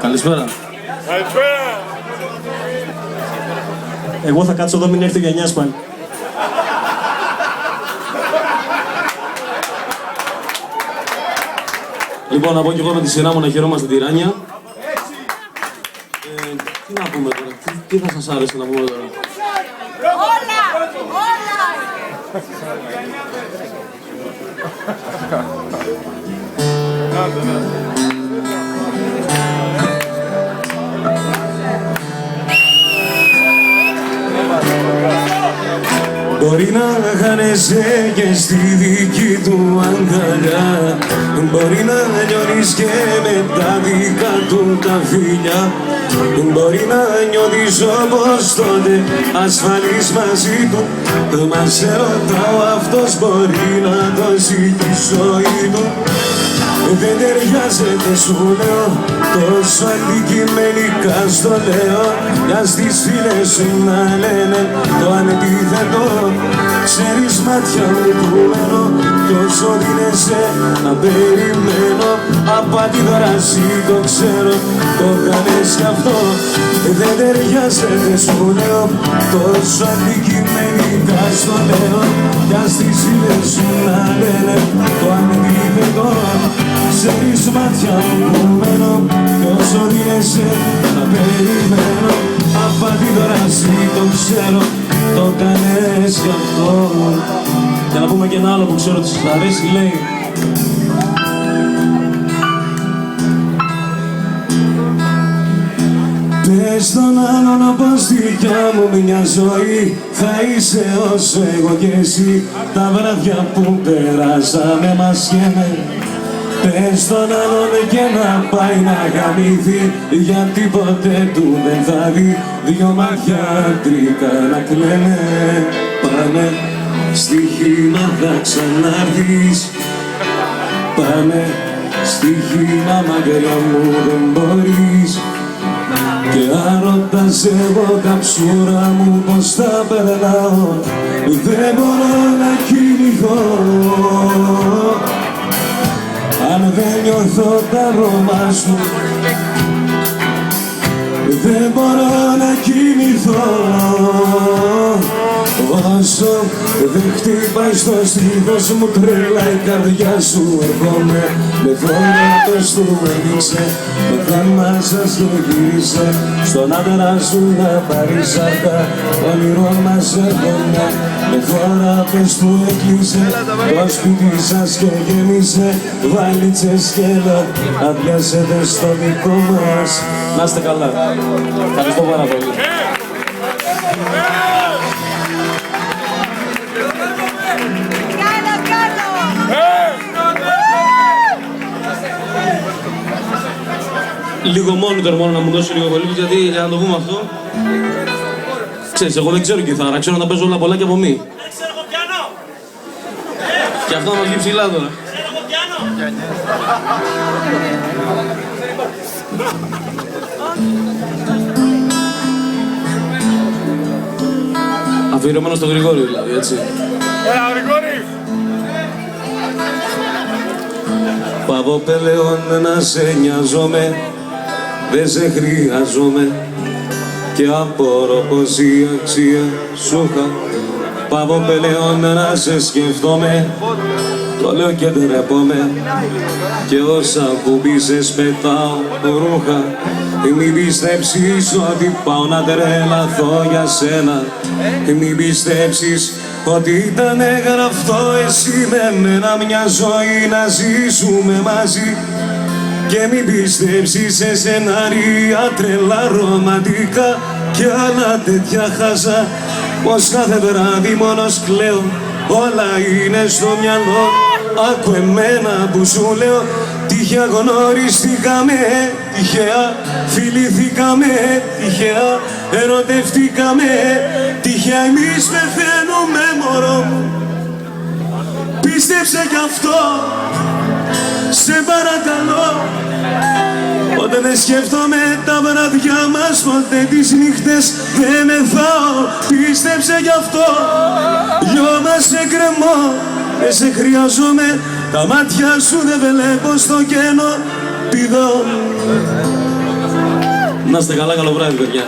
Καλησπέρα. Καλησπέρα. Εγώ θα κάτσω εδώ, μην έρθει για 9 πάλι. Λοιπόν, να πω και εγώ με τη σειρά μου να χαιρόμαστε τη Ράνια. Τι να πούμε τώρα, τι θα σας άρεσε να πούμε τώρα. Όλα! Μπορεί να χάνεσαι και στη δική του αγκαλιά, μπορεί να νιώνεις και με τα δικά του τα φιλιά, μπορεί να νιώθεις όπως τότε ασφαλής μαζί του, μα σε ρωτάω, αυτός μπορεί να δώσει τη ζωή του. Δεν ταιριάζεται σου λέω, τόσο αντικειμενικά στο λέω, για στις φίλες σου να λένε το αντίθετο. Ξέρεις μάτια μου που μένω, κι όσο δίνεσαι να περιμένω, από αντίδραση το ξέρω, το κάνεις κι αυτό. Δεν ταιριάζεται σου λέω, τόσο αντικειμενικά στο λέω, για στις φίλες σου να λένε το αντίθετο. Ξέρεις μάτια μου που μένω, κι όσο δίνεσαι να περιμένω, απ' αντίδραση το ξέρω, το κάνες κι αυτό. Για να πούμε και ένα άλλο που ξέρω ότι σας αρέσει, λέει: πες τον άλλον πως δικιά μου μια ζωή θα είσαι όσο εγώ κι εσύ, τα βράδια που περάσαμε μας καίμε. Πες τον άλλον και να πάει να γαμηθεί, γιατί ποτέ του δεν θα δει δυο μάτια άντρικα να κλαίνε. Πάμε στοίχημα θα ξανάρθεις, πάμε στοίχημα μακριά μου δεν μπορείς. Και αν ρωτάς εγώ καψούρα μου πως θα περνάω, δεν μπορώ να κοιμηθώ αν δεν νιώθω τα αρώμα σου. Δεν μπορώ να κοιμηθώ όσο δεν χτυπάει στο στήθος μου τρέλα η καρδιά σου. Έρχομαι με θόρυβος του έδειξε, το θέμα σας το γύρισε, στον άντρα σου να πάρει σάρκα, το όνειρο μας έρχομαι με θόρυβος του έκλεισε, το σπίτι σας και γέμισε βαλίτσες και έλα να πιάσετε στο δικό μας. Να είστε καλά. Ευχαριστώ πάρα πολύ. Λίγο monitor μόνο να μου δώσει λίγο πολύ, γιατί για να το πούμε αυτό. Ξέρεις, εγώ δεν ξέρω κιθάρα, ξέρω να τα παίζω όλα πολλά και από μη. Δεν ξέρω εγώ πιάνο. Και αυτό να μας βγει ψηλά τώρα. Ξέρω εγώ πιάνο. Αφιερωμένο στο Γρηγόρη δηλαδή, έτσι. Έλα, Γρηγόρη! Πάβω πλέον να σε νοιάζομαι, δεν σε χρειάζομαι και απορώ πως η αξία σου είχα. Πάβω πλέον να σε σκεφτόμαι, το λέω και ντρέπομαι και όσα κουμπίσες πετάω ρούχα. Μην πιστέψεις ότι πάω να τρελαθώ για σένα, μην πιστέψεις ότι ήταν γραφτό εσύ με μένα μια ζωή να ζήσουμε μαζί. Και μην πιστέψεις σε σενάρια τρελά ρομαντικά και άλλα τέτοια χαζά, πως κάθε βράδυ μόνος κλαίω, όλα είναι στο μυαλό. Άκου εμένα που σου λέω, τυχαία γνωριστήκαμε, τυχαία φιληθήκαμε, τυχαία ερωτευτήκαμε, τυχαία εμείς πεθαίνουμε μωρό μου. Πίστεψε κι αυτό, σε παρακαλώ. Όταν δεν σκέφτομαι τα βράδια μας, ποτέ τις νύχτες δεν μεθάω. Πίστεψε κι αυτό, λιώμα σε κρεμώ, δεν σε χρειάζομαι, Τα μάτια σου δεν βλέπω στο κενό πηδώ. Να είστε καλά, καλό βράδυ παιδιά.